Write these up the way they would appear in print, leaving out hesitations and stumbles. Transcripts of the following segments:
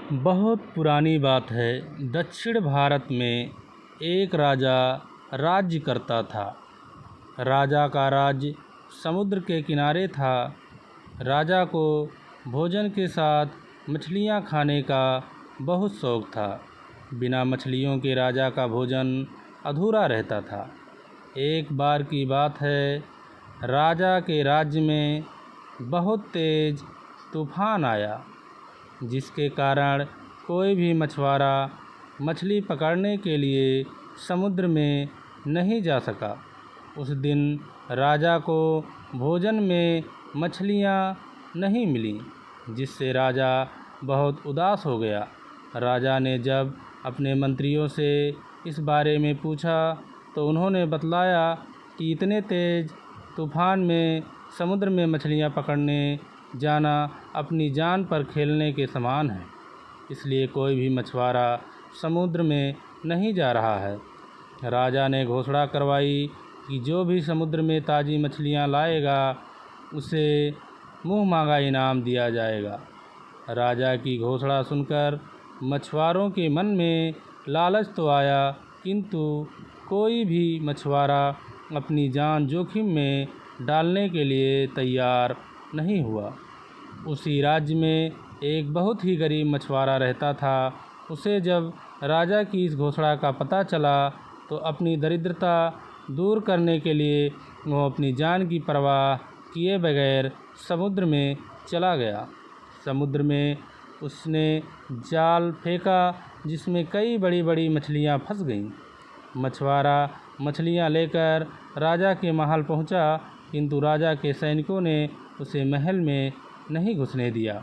बहुत पुरानी बात है। दक्षिण भारत में एक राजा राज्य करता था। राजा का राज्य समुद्र के किनारे था। राजा को भोजन के साथ मछलियाँ खाने का बहुत शौक था। बिना मछलियों के राजा का भोजन अधूरा रहता था। एक बार की बात है, राजा के राज्य में बहुत तेज तूफान आया, जिसके कारण कोई भी मछुआरा मछली पकड़ने के लिए समुद्र में नहीं जा सका। उस दिन राजा को भोजन में मछलियाँ नहीं मिलीं, जिससे राजा बहुत उदास हो गया। राजा ने जब अपने मंत्रियों से इस बारे में पूछा तो उन्होंने बतलाया कि इतने तेज तूफान में समुद्र में मछलियाँ पकड़ने जाना अपनी जान पर खेलने के समान है। इसलिए कोई भी मछुआरा समुद्र में नहीं जा रहा है। राजा ने घोषणा करवाई कि जो भी समुद्र में ताज़ी मछलियाँ लाएगा उसे मुँह मांगा इनाम दिया जाएगा। राजा की घोषणा सुनकर मछुआरों के मन में लालच तो आया, किंतु कोई भी मछुआरा अपनी जान जोखिम में डालने के लिए तैयार नहीं हुआ। उसी राज्य में एक बहुत ही गरीब मछुआरा रहता था। उसे जब राजा की इस घोषणा का पता चला तो अपनी दरिद्रता दूर करने के लिए वो अपनी जान की परवाह किए बगैर समुद्र में चला गया। समुद्र में उसने जाल फेंका, जिसमें कई बड़ी बड़ी मछलियाँ फंस गईं। मछुआरा मछलियाँ लेकर राजा के महल पहुँचा, किंतु राजा के सैनिकों ने उसे महल में नहीं घुसने दिया।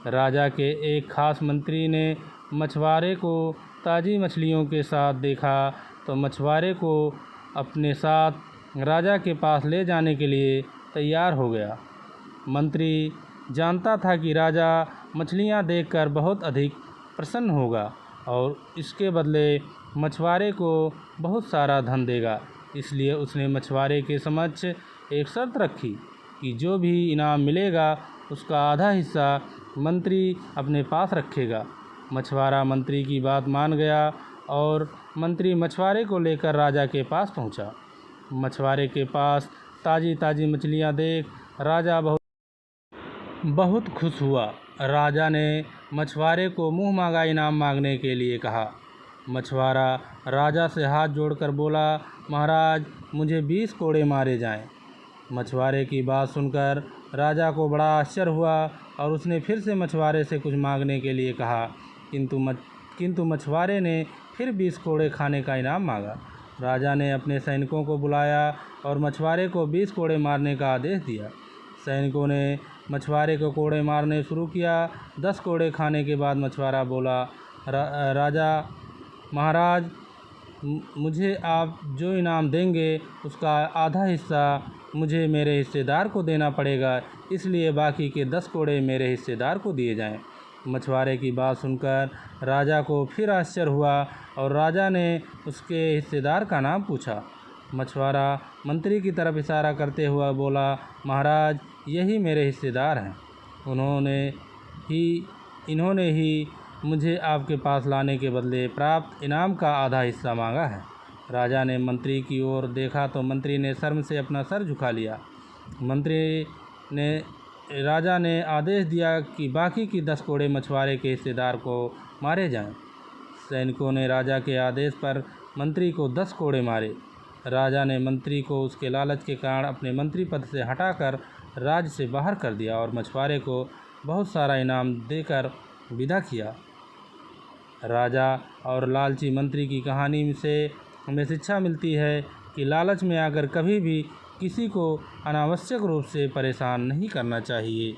राजा के एक खास मंत्री ने मछुआरे को ताज़ी मछलियों के साथ देखा तो मछुआरे को अपने साथ राजा के पास ले जाने के लिए तैयार हो गया। मंत्री जानता था कि राजा मछलियाँ देखकर बहुत अधिक प्रसन्न होगा और इसके बदले मछुआरे को बहुत सारा धन देगा। इसलिए उसने मछुआरे के समक्ष एक शर्त रखी कि जो भी इनाम मिलेगा उसका आधा हिस्सा मंत्री अपने पास रखेगा। मछुआरा मंत्री की बात मान गया और मंत्री मछुआरे को लेकर राजा के पास पहुंचा। मछुआरे के पास ताज़ी ताज़ी मछलियां देख राजा बहुत खुश हुआ। राजा ने मछुआरे को मुँह मांगा इनाम मांगने के लिए कहा। मछुआरा राजा से हाथ जोड़कर बोला, महाराज, मुझे 20 कोड़े मारे जाएं। मछुआरे की बात सुनकर राजा को बड़ा आश्चर्य हुआ और उसने फिर से मछुआरे से कुछ मांगने के लिए कहा, किंतु मछुआरे ने फिर 20 कोड़े खाने का इनाम मांगा। राजा ने अपने सैनिकों को बुलाया और मछुआरे को 20 कोड़े मारने का आदेश दिया। सैनिकों ने मछुआरे को कोड़े मारने शुरू किया। 10 कोड़े खाने के बाद मछुआरा बोला, राजा महाराज, मुझे आप जो इनाम देंगे उसका आधा हिस्सा मुझे मेरे हिस्सेदार को देना पड़ेगा, इसलिए बाकी के 10 कोड़े मेरे हिस्सेदार को दिए जाएं। मछुआरे की बात सुनकर राजा को फिर आश्चर्य हुआ और राजा ने उसके हिस्सेदार का नाम पूछा। मछुआरा मंत्री की तरफ इशारा करते हुए बोला, महाराज, यही मेरे हिस्सेदार हैं। इन्होंने ही मुझे आपके पास लाने के बदले प्राप्त इनाम का आधा हिस्सा मांगा है। राजा ने मंत्री की ओर देखा तो मंत्री ने शर्म से अपना सर झुका लिया। राजा ने आदेश दिया कि बाकी की 10 कोड़े मछुआरे के हिस्सेदार को मारे जाएं। सैनिकों ने राजा के आदेश पर मंत्री को 10 कोड़े मारे। राजा ने मंत्री को उसके लालच के कारण अपने मंत्री पद से हटाकर राज्य से बाहर कर दिया और मछुआरे को बहुत सारा इनाम देकर विदा किया। राजा और लालची मंत्री की कहानी से हमें शिक्षा मिलती है कि लालच में आकर कभी भी किसी को अनावश्यक रूप से परेशान नहीं करना चाहिए।